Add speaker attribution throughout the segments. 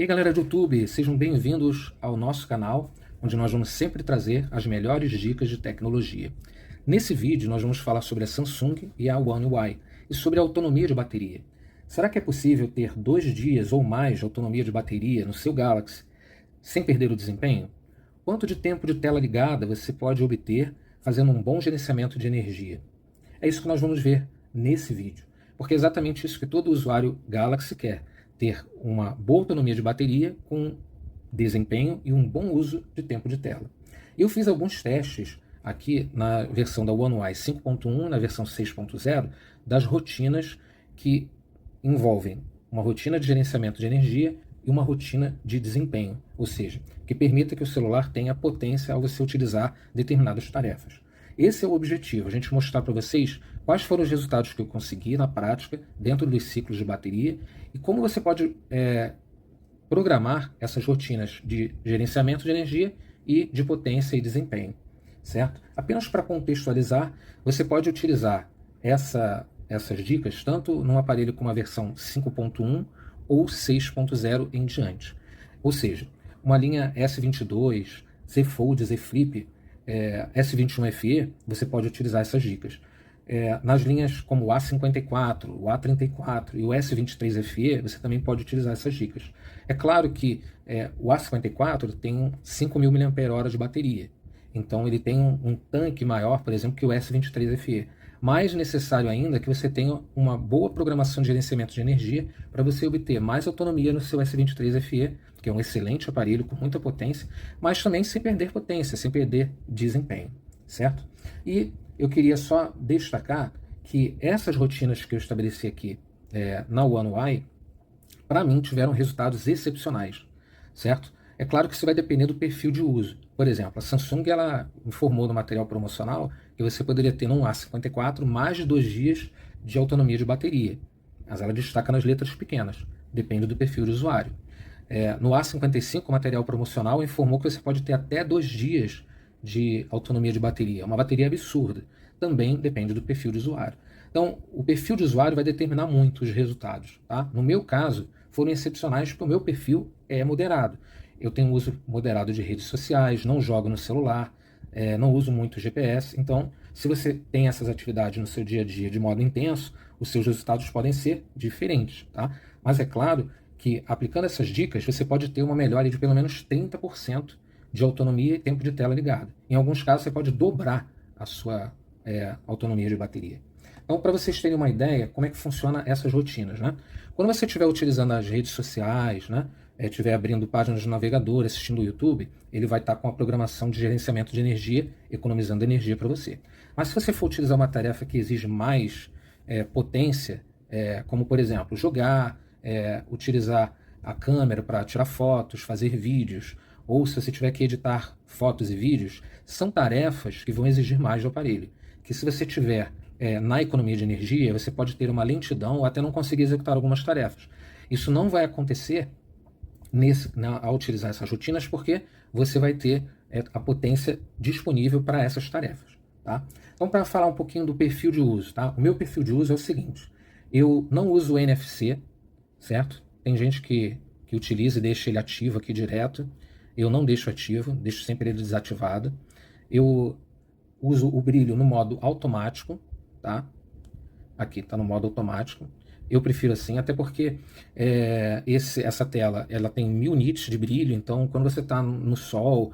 Speaker 1: E aí, galera do YouTube, sejam bem-vindos ao nosso canal, onde nós vamos sempre trazer as melhores dicas de tecnologia. Nesse vídeo, nós vamos falar sobre a Samsung e a One UI e sobre a autonomia de bateria. Será que é possível ter 2 dias ou mais de autonomia de bateria no seu Galaxy sem perder o desempenho? Quanto de tempo de tela ligada você pode obter fazendo um bom gerenciamento de energia? É isso que nós vamos ver nesse vídeo, porque é exatamente isso que todo usuário Galaxy quer: ter uma boa autonomia de bateria com desempenho e um bom uso de tempo de tela. Eu fiz alguns testes aqui na versão da One UI 5.1, na versão 6.0, das rotinas que envolvem uma rotina de gerenciamento de energia e uma rotina de desempenho, ou seja, que permita que o celular tenha potência ao você utilizar determinadas tarefas. Esse é o objetivo, a gente mostrar para vocês quais foram os resultados que eu consegui na prática, dentro dos ciclos de bateria, e como você pode programar essas rotinas de gerenciamento de energia e de potência e desempenho, certo? Apenas para contextualizar, você pode utilizar essas dicas tanto num aparelho com uma versão 5.1 ou 6.0 em diante. Ou seja, uma linha S22, Z Fold, Z Flip, S21 FE, você pode utilizar essas dicas. Nas linhas como o A54, o A34 e o S23 FE, você também pode utilizar essas dicas. É claro que o A54 tem 5.000 mAh de bateria, então ele tem um tanque maior, por exemplo, que o S23 FE. Mais necessário ainda é que você tenha uma boa programação de gerenciamento de energia para você obter mais autonomia no seu S23 FE, que é um excelente aparelho com muita potência, mas também sem perder potência, sem perder desempenho, certo? E eu queria só destacar que essas rotinas que eu estabeleci aqui na One UI, para mim, tiveram resultados excepcionais, certo? É claro que isso vai depender do perfil de uso. Por exemplo, a Samsung ela informou no material promocional que você poderia ter no A54 mais de 2 dias de autonomia de bateria, mas ela destaca nas letras pequenas, depende do perfil de usuário. No A55, o material promocional informou que você pode ter até 2 dias de autonomia de bateria, uma bateria absurda, também depende do perfil de usuário. Então, o perfil de usuário vai determinar muito os resultados, tá? No meu caso, foram excepcionais porque o meu perfil é moderado. Eu tenho uso moderado de redes sociais, não jogo no celular, não uso muito GPS. Então, se você tem essas atividades no seu dia a dia de modo intenso, os seus resultados podem ser diferentes, tá? Mas é claro que, aplicando essas dicas, você pode ter uma melhora de pelo menos 30% de autonomia e tempo de tela ligado. Em alguns casos, você pode dobrar a sua autonomia de bateria. Então, para vocês terem uma ideia, como é que funciona essas rotinas, né? Quando você estiver utilizando as redes sociais, né, estiver abrindo páginas de navegador, assistindo o YouTube, ele vai estar com a programação de gerenciamento de energia, economizando energia para você. Mas se você for utilizar uma tarefa que exige mais potência, como, por exemplo, jogar, utilizar a câmera para tirar fotos, fazer vídeos, ou se você tiver que editar fotos e vídeos, são tarefas que vão exigir mais do aparelho. Que se você tiver na economia de energia, você pode ter uma lentidão ou até não conseguir executar algumas tarefas. Isso não vai acontecer ao utilizar essas rotinas, porque você vai ter a potência disponível para essas tarefas, tá? Então, para falar um pouquinho do perfil de uso, tá? O meu perfil de uso é o seguinte: eu não uso o NFC, certo? Tem gente que utiliza e deixa ele ativo aqui direto. Eu não deixo ativo, deixo sempre ele desativado. Eu uso o brilho no modo automático, tá? Aqui está no modo automático. Eu prefiro assim, até porque essa tela ela tem 1000 nits de brilho, então quando você está no sol,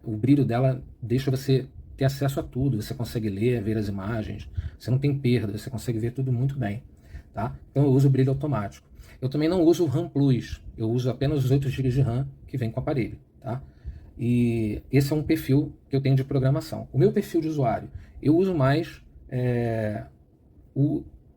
Speaker 1: o brilho dela deixa você ter acesso a tudo. Você consegue ler, ver as imagens, você não tem perda, você consegue ver tudo muito bem, tá? Então eu uso o brilho automático. Eu também não uso o RAM Plus, eu uso apenas os 8 GB de RAM que vem com o aparelho, tá? E esse é um perfil que eu tenho de programação. O meu perfil de usuário, eu uso mais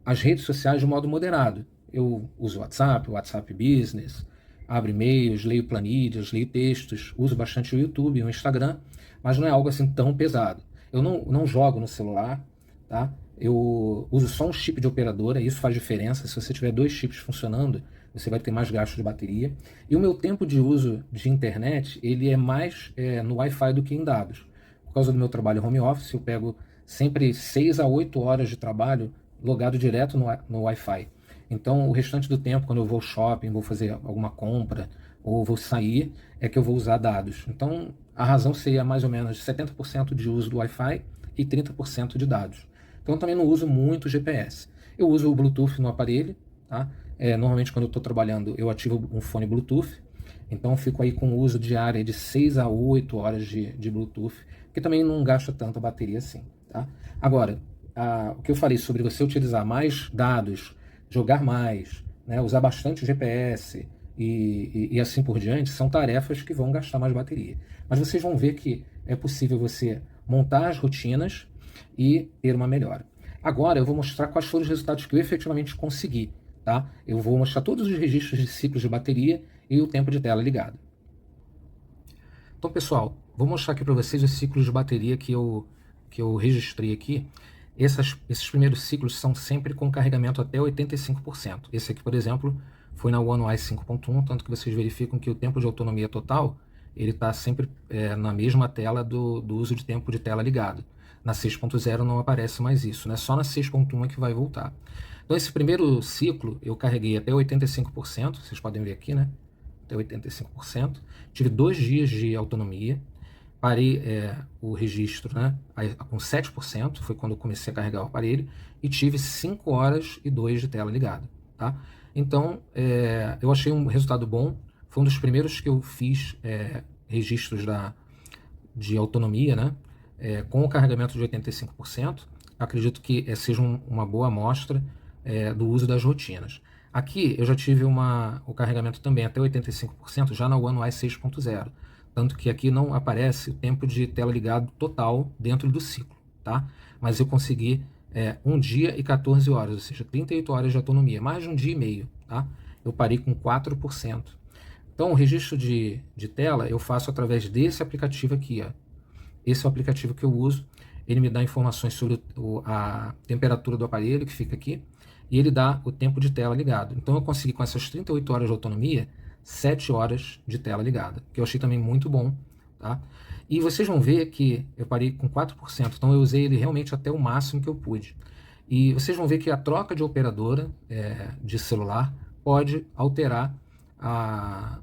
Speaker 1: as redes sociais de modo moderado. Eu uso o WhatsApp Business, abro e-mails, leio planilhas, leio textos, uso bastante o YouTube, o Instagram, mas não é algo assim tão pesado. Eu não jogo no celular, tá? Eu uso só um chip de operadora, isso faz diferença. Se você tiver 2 chips funcionando, você vai ter mais gasto de bateria. E o meu tempo de uso de internet, ele é mais no Wi-Fi do que em dados. Por causa do meu trabalho home office, eu pego sempre 6 a 8 horas de trabalho logado direto no Wi-Fi. Então, o restante do tempo, quando eu vou ao shopping, vou fazer alguma compra, ou vou sair, é que eu vou usar dados. Então, a razão seria mais ou menos 70% de uso do Wi-Fi e 30% de dados. Então, eu também não uso muito GPS. Eu uso o Bluetooth no aparelho, tá? Normalmente, quando eu estou trabalhando, eu ativo um fone Bluetooth. Então, eu fico aí com o uso diário de 6 a 8 horas de Bluetooth, que também não gasta tanta bateria assim, tá? Agora, o que eu falei sobre você utilizar mais dados, jogar mais, né, usar bastante GPS e assim por diante, são tarefas que vão gastar mais bateria. Mas vocês vão ver que é possível você montar as rotinas e ter uma melhora. Agora eu vou mostrar quais foram os resultados que eu efetivamente consegui. Tá? Eu vou mostrar todos os registros de ciclos de bateria e o tempo de tela ligado. Então, pessoal, vou mostrar aqui para vocês os ciclos de bateria que eu registrei aqui. Esses primeiros ciclos são sempre com carregamento até 85%. Esse aqui, por exemplo, foi na One UI 5.1, tanto que vocês verificam que o tempo de autonomia total ele está sempre na mesma tela do uso de tempo de tela ligado. Na 6.0 não aparece mais isso, né? Só na 6.1 é que vai voltar. Então, esse primeiro ciclo eu carreguei até 85%, vocês podem ver aqui, né? Até 85%. Tive 2 dias de autonomia. Parei o registro, né, com 7%, foi quando eu comecei a carregar o aparelho, e tive 5 horas e 2 de tela ligada. Tá? Então, eu achei um resultado bom. Foi um dos primeiros que eu fiz registros de autonomia, né, com o carregamento de 85%. Acredito que seja uma boa amostra do uso das rotinas. Aqui eu já tive o carregamento também até 85%, já na One UI 6.0. Tanto que aqui não aparece o tempo de tela ligado total dentro do ciclo, tá? Mas eu consegui 1 dia e 14 horas, ou seja, 38 horas de autonomia, mais de 1 dia e meio, tá? Eu parei com 4%. Então, o registro de tela eu faço através desse aplicativo aqui, ó. Esse é o aplicativo que eu uso. Ele me dá informações sobre a temperatura do aparelho, que fica aqui, e ele dá o tempo de tela ligado. Então, eu consegui, com essas 38 horas de autonomia, 7 horas de tela ligada, que eu achei também muito bom, tá? E vocês vão ver que eu parei com 4%, então eu usei ele realmente até o máximo que eu pude. E vocês vão ver que a troca de operadora de celular pode alterar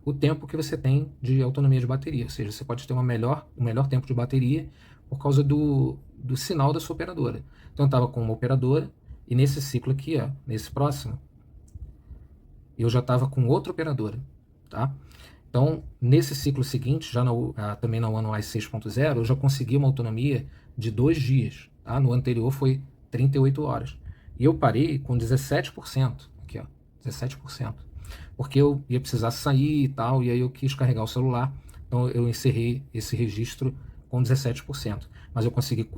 Speaker 1: o tempo que você tem de autonomia de bateria, ou seja, você pode ter um melhor tempo de bateria por causa do sinal da sua operadora. Então eu estava com uma operadora, e nesse ciclo aqui, ó, nesse próximo, eu já estava com outra operadora. Tá? Então, nesse ciclo seguinte, já também na One UI 6.0, eu já consegui uma autonomia de 2 dias. Tá? No anterior foi 38 horas. E eu parei com 17%. Aqui, ó, 17%. Porque eu ia precisar sair e tal, e aí eu quis carregar o celular. Então, eu encerrei esse registro com 17%. Mas eu consegui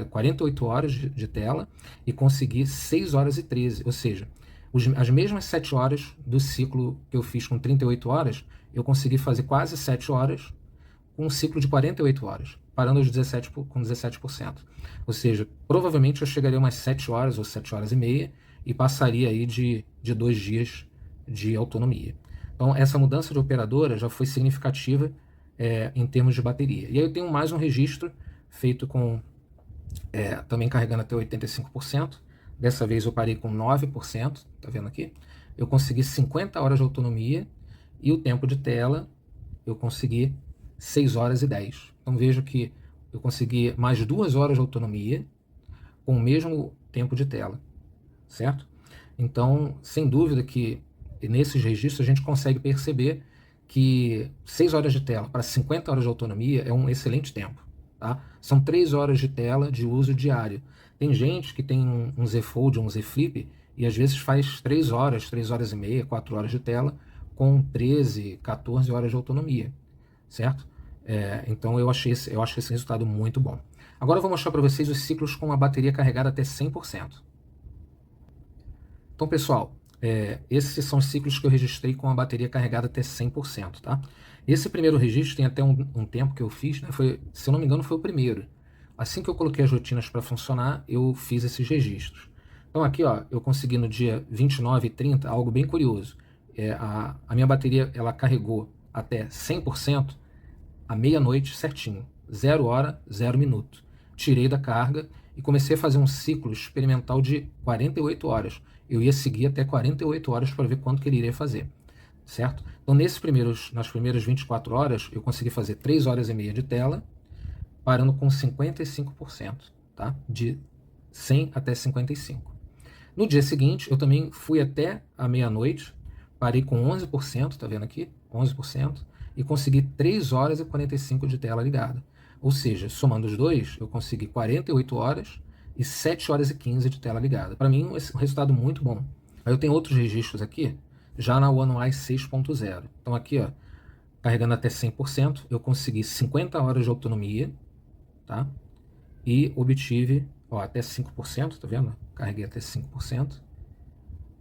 Speaker 1: 48 horas de tela e consegui 6 horas e 13, ou seja, as mesmas 7 horas do ciclo que eu fiz com 38 horas, eu consegui fazer quase 7 horas com um ciclo de 48 horas, parando com 17%. Ou seja, provavelmente eu chegaria a umas 7 horas ou 7 horas e meia e passaria aí de 2 dias de autonomia. Então, essa mudança de operadora já foi significativa em termos de bateria. E aí eu tenho mais um registro feito com também carregando até 85%. Dessa vez eu parei com 9%, tá vendo aqui? Eu consegui 50 horas de autonomia e o tempo de tela eu consegui 6 horas e 10. Então vejo que eu consegui mais 2 horas de autonomia com o mesmo tempo de tela, certo? Então, sem dúvida que nesses registros a gente consegue perceber que 6 horas de tela para 50 horas de autonomia é um excelente tempo. Tá? São 3 horas de tela de uso diário. Tem gente que tem um Z Fold, um Z Flip, e às vezes faz 3 horas, 3 horas e meia, 4 horas de tela, com 13, 14 horas de autonomia, certo? Então eu acho esse resultado muito bom. Agora eu vou mostrar para vocês os ciclos com a bateria carregada até 100%. Então, pessoal, esses são os ciclos que eu registrei com a bateria carregada até 100%, tá? Esse primeiro registro tem até um tempo que eu fiz, né? Se eu não me engano, foi o primeiro. Assim que eu coloquei as rotinas para funcionar, eu fiz esses registros. Então aqui, ó, eu consegui no dia 29 e 30 algo bem curioso. A minha bateria ela carregou até 100% à meia-noite certinho, 0 hora, 0 minuto. Tirei da carga e comecei a fazer um ciclo experimental de 48 horas. eu ia seguir até 48 horas para ver quanto que ele iria fazer, certo? Então, nas primeiras 24 horas, eu consegui fazer 3 horas e meia de tela, parando com 55%, tá? De 100 até 55. No dia seguinte, eu também fui até a meia-noite, parei com 11%, tá vendo aqui? 11%, e consegui 3 horas e 45 de tela ligada. Ou seja, somando os dois, eu consegui 48 horas e 7 horas e 15 de tela ligada. Para mim, esse é um resultado muito bom. Aí eu tenho outros registros aqui, já na One UI 6.0. Então aqui, ó, carregando até 100%, eu consegui 50 horas de autonomia, tá? E obtive, ó, até 5%, tá vendo? Carreguei até 5%.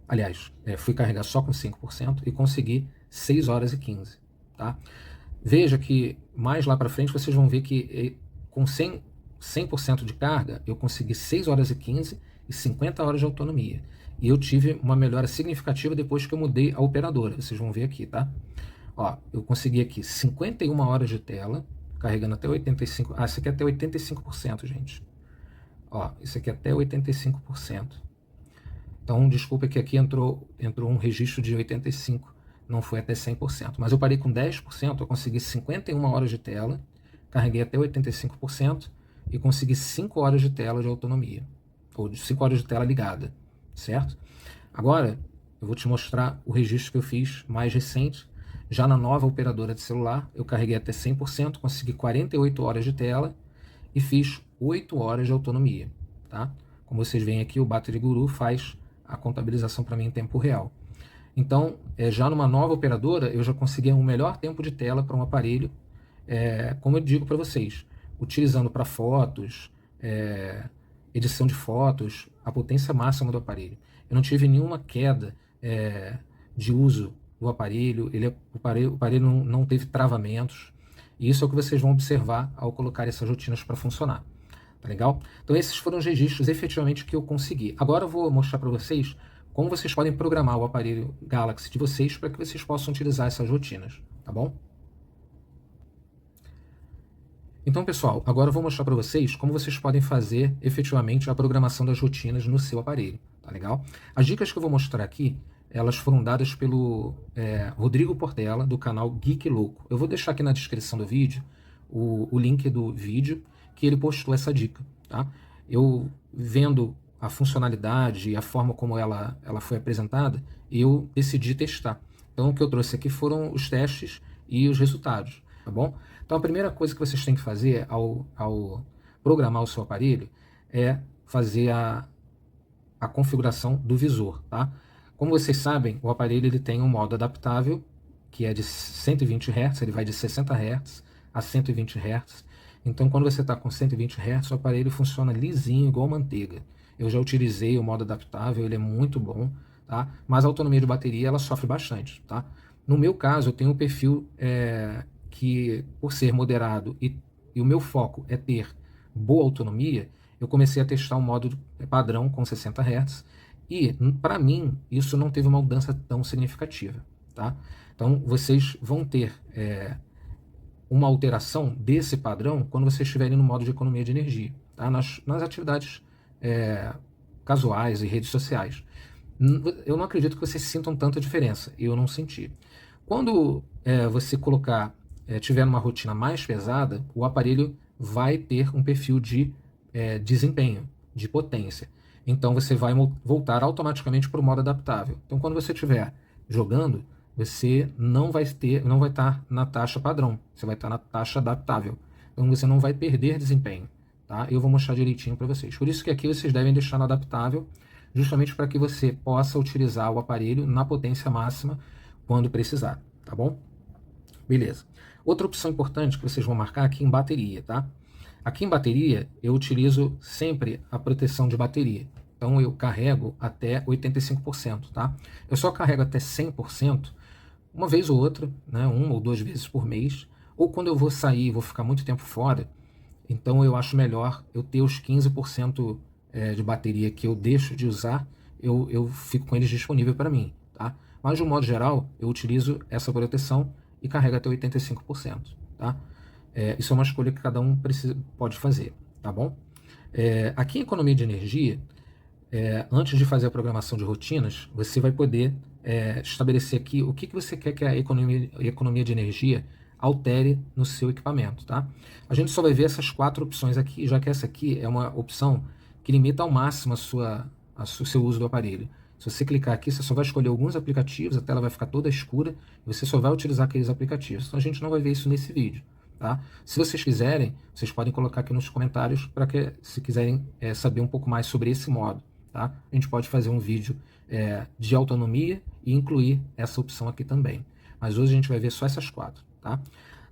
Speaker 1: Aliás, fui carregar só com 5% e consegui 6 horas e 15, tá? Veja que mais lá para frente vocês vão ver que com 100% de carga eu consegui 6 horas e 15 e 50 horas de autonomia. E eu tive uma melhora significativa depois que eu mudei a operadora. Vocês vão ver aqui, tá? Ó, eu consegui aqui 51 horas de tela, carregando até 85%. Ah, isso aqui é até 85%, gente. Ó, isso aqui é até 85%. Então, desculpa que aqui entrou um registro de 85%, não foi até 100%. Mas eu parei com 10%, eu consegui 51 horas de tela, carreguei até 85% e consegui 5 horas de tela de autonomia, ou 5 horas de tela ligada, certo? Agora, eu vou te mostrar o registro que eu fiz mais recente. Já na nova operadora de celular, eu carreguei até 100%, consegui 48 horas de tela e fiz 8 horas de autonomia, tá? Como vocês veem aqui, o Battery Guru faz a contabilização para mim em tempo real. Então, já numa nova operadora, eu já consegui um melhor tempo de tela para um aparelho, como eu digo para vocês, utilizando para fotos, edição de fotos, a potência máxima do aparelho. Eu não tive nenhuma queda de uso do aparelho, o aparelho não teve travamentos, e isso é o que vocês vão observar ao colocar essas rotinas para funcionar. Tá legal? Então esses foram os registros efetivamente que eu consegui. Agora eu vou mostrar para vocês como vocês podem programar o aparelho Galaxy de vocês para que vocês possam utilizar essas rotinas, tá bom? Então, pessoal, agora eu vou mostrar para vocês como vocês podem fazer efetivamente a programação das rotinas no seu aparelho, tá legal? As dicas que eu vou mostrar aqui, elas foram dadas pelo Rodrigo Portela, do canal Geek Louco. Eu vou deixar aqui na descrição do vídeo o link do vídeo que ele postou essa dica, tá? Eu vendo a funcionalidade e a forma como ela foi apresentada, eu decidi testar. Então o que eu trouxe aqui foram os testes e os resultados, tá bom? Então a primeira coisa que vocês têm que fazer ao programar o seu aparelho é fazer a configuração do visor, tá? Como vocês sabem, o aparelho ele tem um modo adaptável, que é de 120 Hz, ele vai de 60 Hz a 120 Hz. Então, quando você está com 120 Hz, o aparelho funciona lisinho, igual manteiga. Eu já utilizei o modo adaptável, ele é muito bom, tá? Mas a autonomia de bateria, ela sofre bastante, tá? No meu caso, eu tenho um perfil que, por ser moderado e o meu foco é ter boa autonomia, eu comecei a testar um modo padrão com 60 Hz e, para mim, isso não teve uma mudança tão significativa, tá? Então, vocês vão ter uma alteração desse padrão quando vocês estiverem no modo de economia de energia, tá? Nas atividades casuais e redes sociais. Eu não acredito que vocês sintam tanta diferença, eu não senti. Quando você tiver numa rotina mais pesada, o aparelho vai ter um perfil de desempenho, de potência. Então você vai voltar automaticamente para o modo adaptável. Então quando você estiver jogando, você não vai estar na taxa padrão, você vai estar na taxa adaptável. Então você não vai perder desempenho, tá? Eu vou mostrar direitinho para vocês. Por isso que aqui vocês devem deixar no adaptável, justamente para que você possa utilizar o aparelho na potência máxima quando precisar, tá bom? Beleza. Outra opção importante que vocês vão marcar aqui em bateria, tá? Aqui em bateria eu utilizo sempre a proteção de bateria. Então eu carrego até 85%, tá? Eu só carrego até 100% uma vez ou outra, né, 1 ou 2 vezes por mês, ou quando eu vou sair e vou ficar muito tempo fora, então eu acho melhor eu ter os 15% de bateria que eu deixo de usar, eu fico com eles disponível para mim, tá? Mas de um modo geral, eu utilizo essa proteção e carrego até 85%, tá? Isso é uma escolha que cada um pode fazer, tá bom? Aqui em economia de energia, antes de fazer a programação de rotinas, você vai poder estabelecer aqui o que você quer que a economia de energia altere no seu equipamento, tá? A gente só vai ver essas 4 opções aqui, já que essa aqui é uma opção que limita ao máximo o seu uso do aparelho. Se você clicar aqui, você só vai escolher alguns aplicativos, a tela vai ficar toda escura e você só vai utilizar aqueles aplicativos. Então a gente não vai ver isso nesse vídeo, tá? Se vocês quiserem, vocês podem colocar aqui nos comentários para que, se quiserem saber um pouco mais sobre esse modo, tá? A gente pode fazer um vídeo de autonomia e incluir essa opção aqui também. Mas hoje a gente vai ver só essas 4, tá?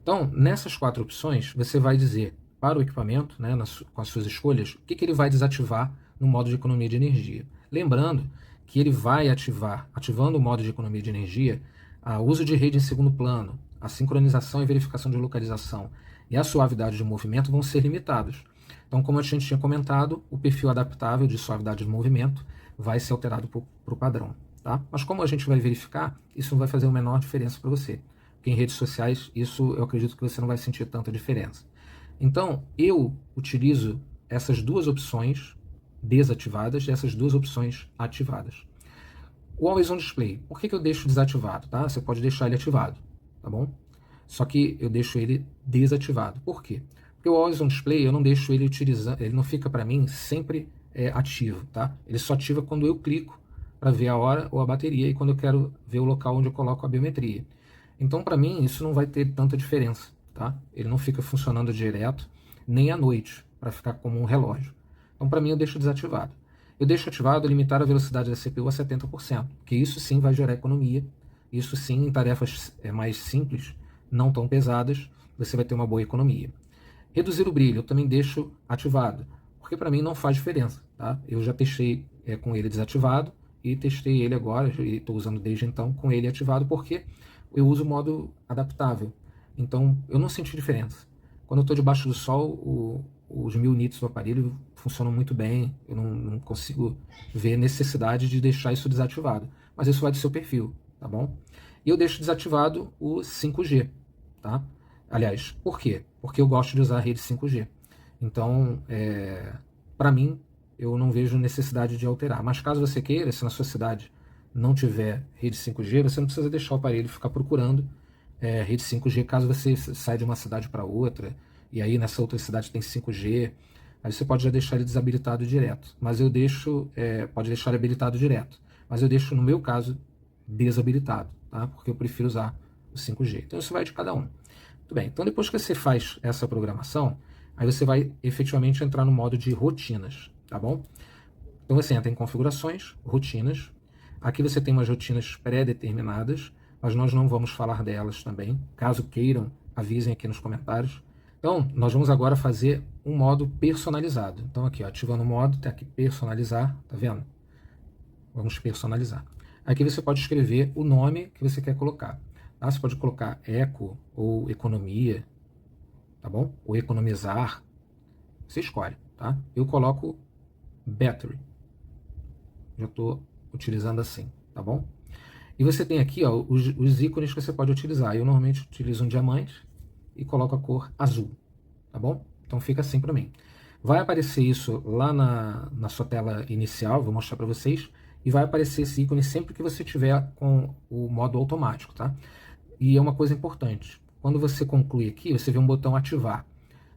Speaker 1: Então, nessas 4 opções, você vai dizer para o equipamento, né, com as suas escolhas, o que ele vai desativar no modo de economia de energia. Lembrando que ele vai ativando o modo de economia de energia, o uso de rede em segundo plano, a sincronização e verificação de localização e a suavidade de movimento vão ser limitados. Então, como a gente tinha comentado, o perfil adaptável de suavidade de movimento vai ser alterado para o padrão, tá? Mas como a gente vai verificar, isso não vai fazer a menor diferença para você. Porque em redes sociais, isso eu acredito que você não vai sentir tanta diferença. Então, eu utilizo essas 2 opções desativadas e essas 2 opções ativadas. O Always On Display, por que eu deixo desativado? Tá? Você pode deixar ele ativado, tá bom? Só que eu deixo ele desativado. Por quê? Porque o Always On Display, eu não deixo ele utilizando, ele não fica para mim sempre ativo, tá? Ele só ativa quando eu clico para ver a hora ou a bateria e quando eu quero ver o local onde eu coloco a biometria. Então, para mim, isso não vai ter tanta diferença, tá? Ele não fica funcionando direto, nem à noite, para ficar como um relógio. Então, para mim, eu deixo desativado. Eu deixo ativado limitar a velocidade da CPU a 70%, que isso sim vai gerar economia. Isso sim, em tarefas mais simples, não tão pesadas, você vai ter uma boa economia. Reduzir o brilho, eu também deixo ativado, porque para mim não faz diferença, tá? Eu já testei com ele desativado e testei ele agora, e estou usando desde então com ele ativado, porque eu uso o modo adaptável. Então, eu não senti diferença. Quando eu estou debaixo do sol, os 1000 nits do aparelho funcionam muito bem. Eu não consigo ver necessidade de deixar isso desativado. Mas isso vai do seu perfil, tá bom? E eu deixo desativado o 5G, tá? Aliás, por quê? Porque eu gosto de usar a rede 5G. Então, para mim, eu não vejo necessidade de alterar. Mas caso você queira, se na sua cidade não tiver rede 5G, você não precisa deixar o aparelho ficar procurando rede 5G caso você saia de uma cidade para outra, e aí nessa outra cidade tem 5G, aí você pode já deixar ele desabilitado direto. Mas eu deixo, pode deixar ele habilitado direto. Mas eu deixo, no meu caso, desabilitado, tá? Porque eu prefiro usar o 5G. Então isso vai de cada um. Muito bem, então depois que você faz essa programação, aí você vai efetivamente entrar no modo de rotinas, tá bom? Então você entra em configurações, rotinas. Aqui você tem umas rotinas pré-determinadas, mas nós não vamos falar delas também. Caso queiram, avisem aqui nos comentários. Então, nós vamos agora fazer um modo personalizado. Então aqui, ó, ativando o modo, tem aqui personalizar, tá vendo? Vamos personalizar. Aqui você pode escrever o nome que você quer colocar. Tá? Você pode colocar eco ou economia, tá bom? Ou economizar. Você escolhe, tá? Eu coloco battery. Já estou utilizando assim, tá bom? E você tem aqui ó, os ícones que você pode utilizar. Eu normalmente utilizo um diamante e coloco a cor azul, tá bom? Então fica assim para mim. Vai aparecer isso lá na sua tela inicial, vou mostrar para vocês, e vai aparecer esse ícone sempre que você tiver com o modo automático, tá? E é uma coisa importante, quando você conclui aqui, você vê um botão ativar,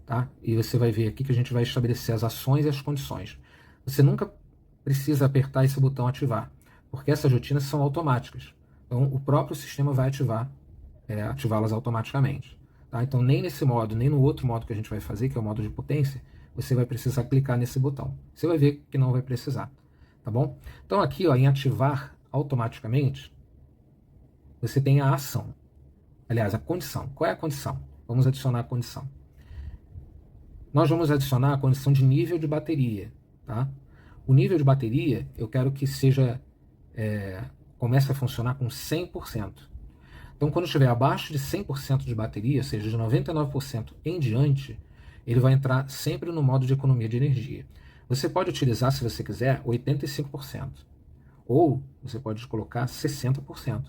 Speaker 1: tá? E você vai ver aqui que a gente vai estabelecer as ações e as condições. Você nunca precisa apertar esse botão ativar, porque essas rotinas são automáticas. Então o próprio sistema vai ativá-las automaticamente. Tá? Então nem nesse modo, nem no outro modo que a gente vai fazer, que é o modo de potência, você vai precisar clicar nesse botão. Você vai ver que não vai precisar. Tá bom? Então aqui ó, em ativar automaticamente, você tem a ação. Aliás, a condição. Qual é a condição? Vamos adicionar a condição. Nós vamos adicionar a condição de nível de bateria. Tá? O nível de bateria, eu quero que seja comece a funcionar com 100%. Então, quando estiver abaixo de 100% de bateria, ou seja, de 99% em diante, ele vai entrar sempre no modo de economia de energia. Você pode utilizar, se você quiser, 85%. Ou você pode colocar 60%.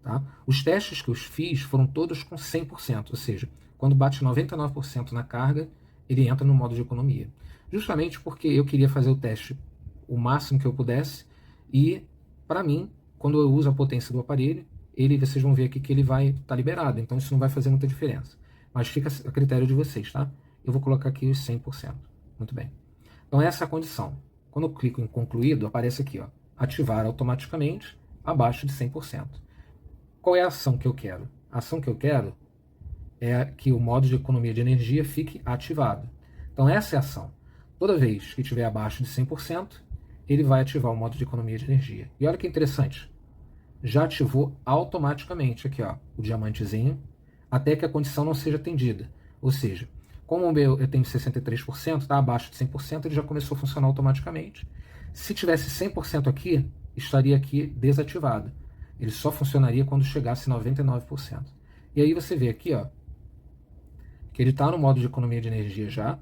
Speaker 1: Tá? Os testes que eu fiz foram todos com 100%, ou seja, quando bate 99% na carga, ele entra no modo de economia. Justamente porque eu queria fazer o teste o máximo que eu pudesse, e para mim, quando eu uso a potência do aparelho, vocês vão ver aqui que ele vai estar liberado, então isso não vai fazer muita diferença. Mas fica a critério de vocês, tá? Eu vou colocar aqui os 100%. Muito bem. Então essa é a condição. Quando eu clico em concluído, aparece aqui, ó, ativar automaticamente abaixo de 100%. Qual é a ação que eu quero? A ação que eu quero é que o modo de economia de energia fique ativado. Então essa é a ação. Toda vez que estiver abaixo de 100%, ele vai ativar o modo de economia de energia. E olha que interessante, já ativou automaticamente aqui, ó, o diamantezinho, até que a condição não seja atendida. Ou seja, como o meu eu tenho 63%, está abaixo de 100%, ele já começou a funcionar automaticamente. Se tivesse 100% aqui, estaria aqui desativado. Ele só funcionaria quando chegasse 99%. E aí você vê aqui, ó, que ele está no modo de economia de energia já,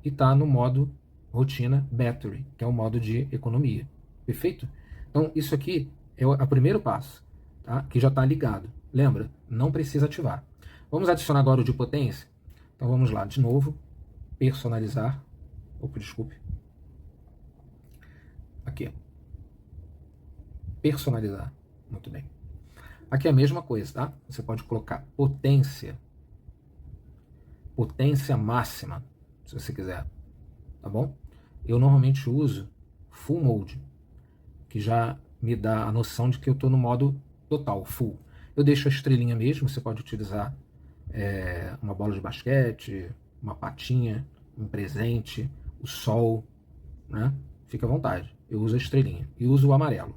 Speaker 1: e está no modo rotina battery, que é o modo de economia. Perfeito? Então isso aqui é o primeiro passo, tá? Que já está ligado. Lembra? Não precisa ativar. Vamos adicionar agora o de potência? Então vamos lá, de novo, personalizar. Opa, desculpe. Aqui, personalizar. Muito bem. Aqui é a mesma coisa, tá? Você pode colocar potência máxima, se você quiser, tá bom? Eu normalmente uso Full Mode, que já me dá a noção de que eu estou no modo total, Full. Eu deixo a estrelinha mesmo, você pode utilizar uma bola de basquete, uma patinha, um presente, o sol, né? Fica à vontade. Eu uso a estrelinha e uso o amarelo,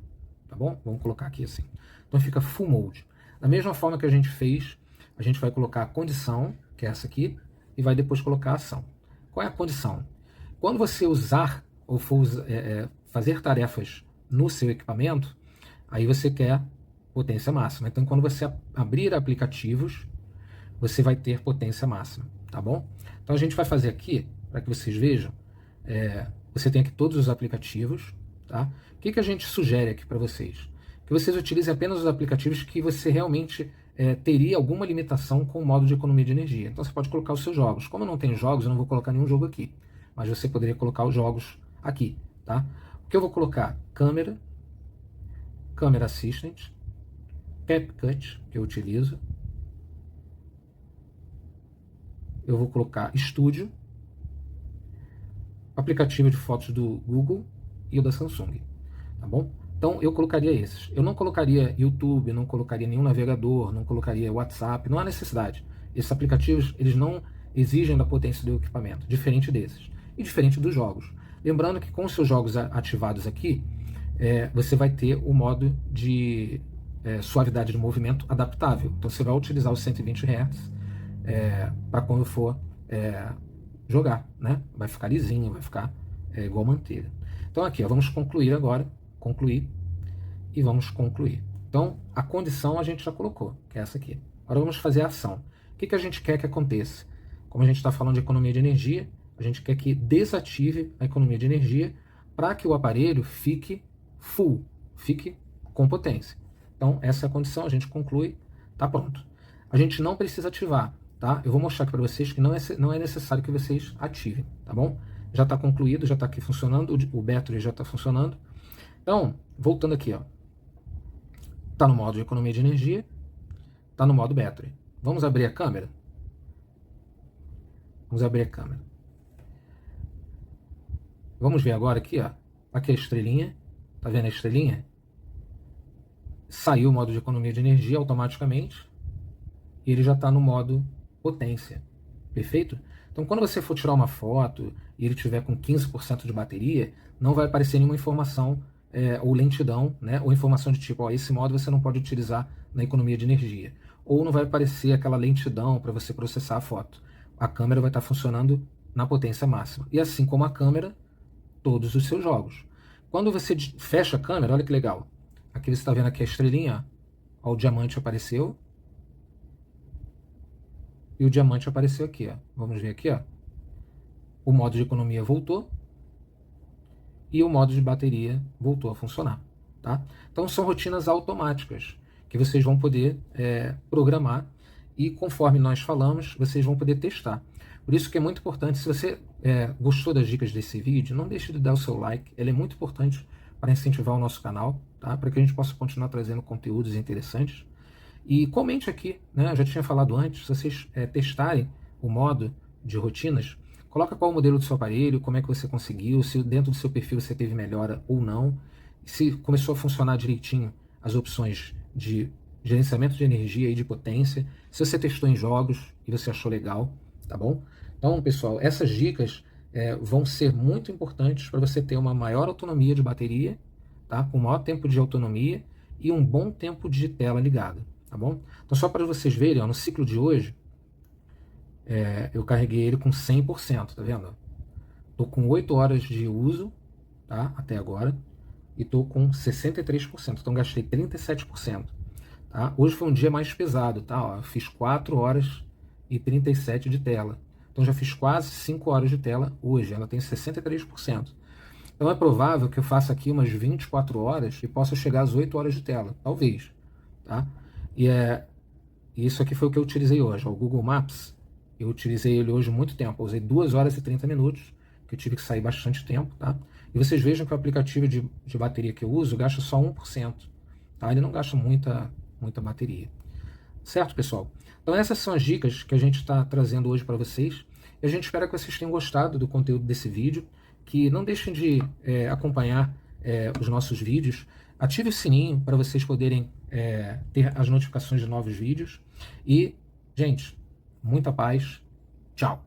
Speaker 1: tá bom? Vamos colocar aqui assim. Então fica Full Mode. Da mesma forma que a gente fez, a gente vai colocar a condição, que é essa aqui, e vai depois colocar a ação. Qual é a condição? Quando você usar ou for fazer tarefas no seu equipamento, aí você quer potência máxima. Então, quando você abrir aplicativos, você vai ter potência máxima, tá bom? Então, a gente vai fazer aqui, para que vocês vejam, você tem aqui todos os aplicativos, tá? O que a gente sugere aqui para vocês? Que vocês utilizem apenas os aplicativos que você realmente teria alguma limitação com o modo de economia de energia. Então você pode colocar os seus jogos. Como eu não tenho jogos, eu não vou colocar nenhum jogo aqui. Mas você poderia colocar os jogos aqui, tá? O que eu vou colocar? Câmera Assistant, CapCut, que eu utilizo. Eu vou colocar Estúdio, aplicativo de fotos do Google e o da Samsung, tá bom? Então eu colocaria esses. Eu não colocaria YouTube, não colocaria nenhum navegador, não colocaria WhatsApp, não há necessidade. Esses aplicativos, eles não exigem da potência do equipamento, diferente desses. E diferente dos jogos. Lembrando que com os seus jogos ativados aqui, você vai ter o modo de suavidade de movimento adaptável. Então você vai utilizar os 120 Hz para quando for jogar, né? Vai ficar lisinho, vai ficar igual manteiga. Então aqui, ó, vamos concluir agora. Concluir e vamos concluir. Então a condição a gente já colocou, que é essa aqui. Agora vamos fazer a ação. O que a gente quer que aconteça? Como a gente está falando de economia de energia, a gente quer que desative a economia de energia para que o aparelho fique full, fique com potência. Então essa é a condição, a gente conclui, tá pronto. A gente não precisa ativar, tá? Eu vou mostrar aqui para vocês que não é necessário que vocês ativem, tá bom? Já está concluído, já está aqui funcionando, o battery já está funcionando. Então, voltando aqui, ó, tá no modo de economia de energia, tá no modo battery. Vamos abrir a câmera? Vamos abrir a câmera. Vamos ver agora aqui, ó, aqui a estrelinha, tá vendo a estrelinha? Saiu o modo de economia de energia automaticamente e ele já está no modo potência, perfeito? Então, quando você for tirar uma foto e ele tiver com 15% de bateria, não vai aparecer nenhuma informação ou lentidão, né? Ou informação de tipo, ó, esse modo você não pode utilizar na economia de energia. Ou não vai aparecer aquela lentidão para você processar a foto. A câmera vai estar funcionando na potência máxima. E assim como a câmera, todos os seus jogos. Quando você fecha a câmera, olha que legal. Aqui você está vendo aqui a estrelinha, ó, o diamante apareceu. E o diamante apareceu aqui, ó. Vamos ver aqui, ó. O modo de economia voltou. E o modo de bateria voltou a funcionar, tá? Então são rotinas automáticas que vocês vão poder programar e conforme nós falamos, vocês vão poder testar. Por isso que é muito importante, se você gostou das dicas desse vídeo, não deixe de dar o seu like, ele é muito importante para incentivar o nosso canal, tá? Para que a gente possa continuar trazendo conteúdos interessantes. E comente aqui, né? Eu já tinha falado antes, se vocês testarem o modo de rotinas, coloca qual o modelo do seu aparelho, como é que você conseguiu, se dentro do seu perfil você teve melhora ou não, se começou a funcionar direitinho as opções de gerenciamento de energia e de potência, se você testou em jogos e você achou legal, tá bom? Então, pessoal, essas dicas vão ser muito importantes para você ter uma maior autonomia de bateria, tá? Com maior tempo de autonomia e um bom tempo de tela ligada, tá bom? Então, só para vocês verem, ó, no ciclo de hoje, eu carreguei ele com 100%, tá vendo? Tô com 8 horas de uso, tá? Até agora, e tô com 63%, então gastei 37%. Tá? Hoje foi um dia mais pesado, tá? Ó, eu fiz 4 horas e 37 de tela. Então já fiz quase 5 horas de tela hoje, ela tem 63%. Então é provável que eu faça aqui umas 24 horas e possa chegar às 8 horas de tela, talvez. Tá? E isso aqui foi o que eu utilizei hoje, ó, o Google Maps. Eu utilizei ele hoje muito tempo, eu usei 2 horas e 30 minutos, que eu tive que sair bastante tempo. Tá? E vocês vejam que o aplicativo de bateria que eu uso gasta só 1%. Tá? Ele não gasta muita bateria. Certo, pessoal? Então essas são as dicas que a gente está trazendo hoje para vocês. E a gente espera que vocês tenham gostado do conteúdo desse vídeo, que não deixem de acompanhar os nossos vídeos. Ative o sininho para vocês poderem ter as notificações de novos vídeos. E, gente, muita paz. Tchau!